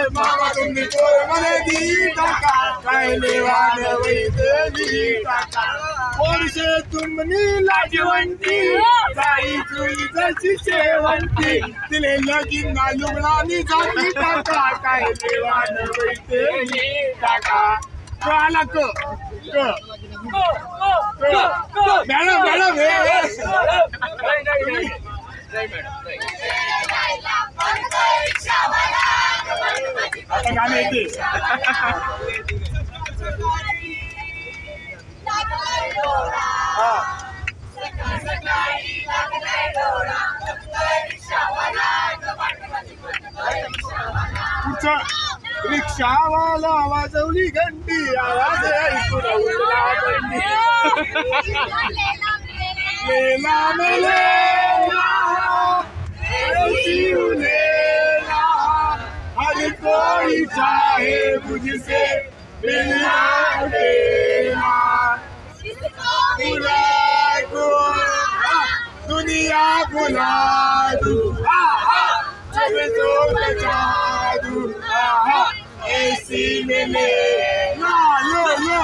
मामा तुम्ही पोर म्हणे दी टाका काय लेवान वैदली टाका वर्षे तुमनी लाजवंती जाई चुई जशी शेवंती तिले लगीन ना लुगडानी जाती टाका काय लेवान वैदली टाका आला क मॅडम मॅडम आता गाणे येते रिक्षावाला वाजवली घंटी आवाज ऐकून उठला बंडी लेला मेलेला लेला हर कोई चाहे मुझसे मिलना देना बुला को दुनिया बुला दूं तो जादू ऐसी मिले लो लो